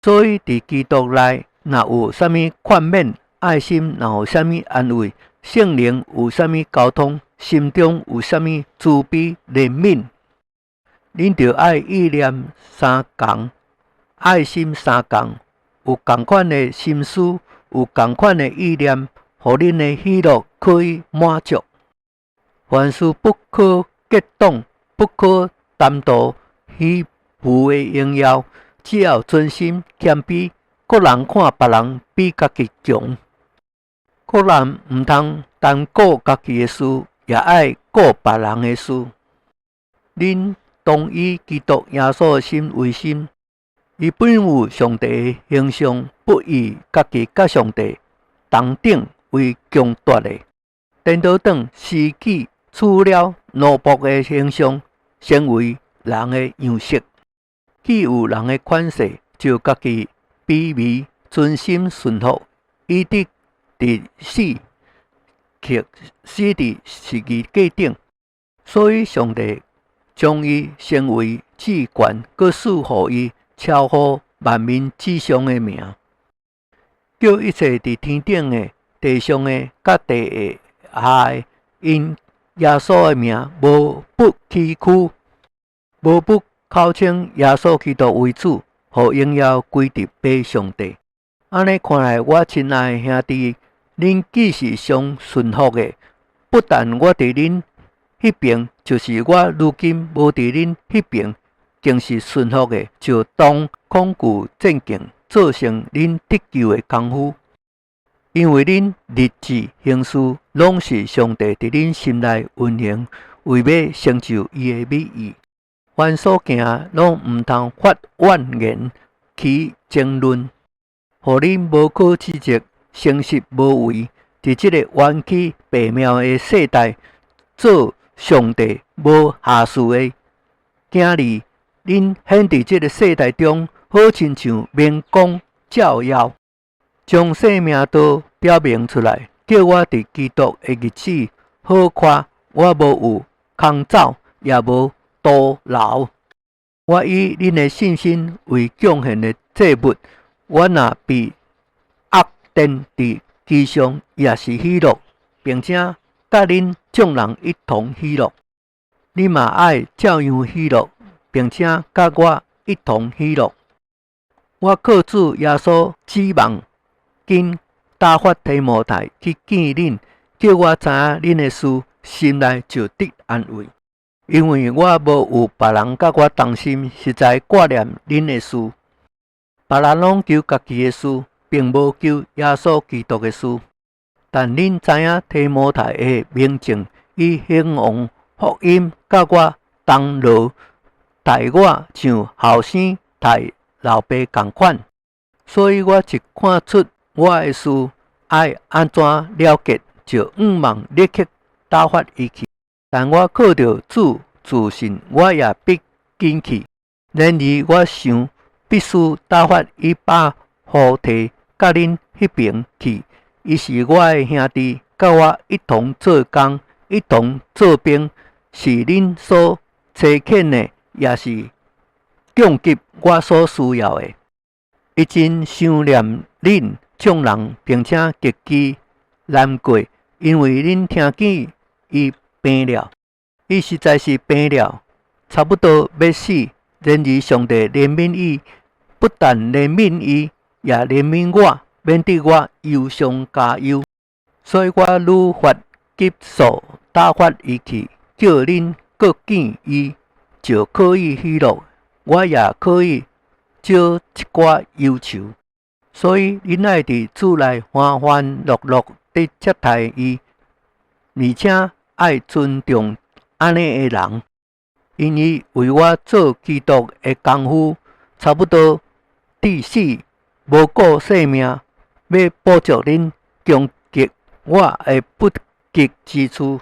所以伫基督内，若有啥物宽免，爱心若有啥物安慰，圣灵有啥物交通，心中有啥物慈悲怜悯，恁着爱意念相共，爱心相共，有共款的心思，有共款的意念，互恁的喜乐可以满足。凡事不可结党，不可贪图虚浮的荣耀，只要存心谦卑。个人看别人比家己强，个人毋通单顾家己的事，也爱顾别人的事。恁当以基督耶稣的心为心，伊本有上帝的形象，不以家己甲上帝同等为强夺的。颠倒转施己，取了奴仆的形象，成为人的样式。既有人的款式，就家己卑微，存心顺服，以得伫死，却死伫十字架顶。所以上帝将伊升为至高，搁赐予伊超乎万民之上的名，叫一切伫天顶的、地上的、甲地下的，因耶稣的名无不崎岖，无不口称耶稣基督为主，互荣耀归伫俾上帝。安尼看来，我亲爱的兄弟，恁既是上顺服的，不但我伫恁迄边，就是我如今无伫恁迄边，更是顺服的，就当恐惧战兢，做成恁得救的功夫。因为恁日子行事，拢是上帝伫恁心内运行，为要成就伊的美意。凡所行，拢毋通发怨言，起争论，互恁无可指责，诚实无为，伫即个冤曲悖谬的世代，做上帝无下士的囝儿。恁显伫即个世代中，好亲像明光照耀，将生命道表明出来，叫我伫基督的日子好看。我无有空走，也无徒劳。我以恁的信心为贡献的祭物，我若被压电伫地上，也是喜乐，并且甲恁众人一同喜乐。你嘛爱照样喜乐，并且甲我一同喜乐。我靠主耶稣指望，紧打发提摩太去见恁，叫我知影恁的事，心内就得安慰。因为我无有别人甲我同心，实在挂念恁的事。别人拢求家己的事，并无求耶稣基督的事。但恁知影提摩太的名证，伊兴旺福音，甲我同劳，待我像后生待老爸同款。所以我一看出我的事爱安怎了结，就毋忙立刻打发伊去。但我靠着主自信，我也必紧去。然而我想必须打发伊把互提甲恁迄边去。伊是我的兄弟，甲我一同做工，一同做兵，是恁所差遣的，也是供给我所需要的。伊真想念恁众人，并且极其难过，因为恁听见伊病了。伊实在是病了，差不多要死。然而上帝怜悯伊，不但怜悯伊，也怜悯我，免得我忧伤加忧。所以我愈发急速打发伊去，叫恁各见伊，就可以喜乐，我也可以少一寡忧愁。所以恁爱伫主内欢欢乐乐地接待伊，而且爱尊重安尼的人，因伊为我做基督的功夫，差不多至死，无顾性命，要补足恁攻击我的不吉之处。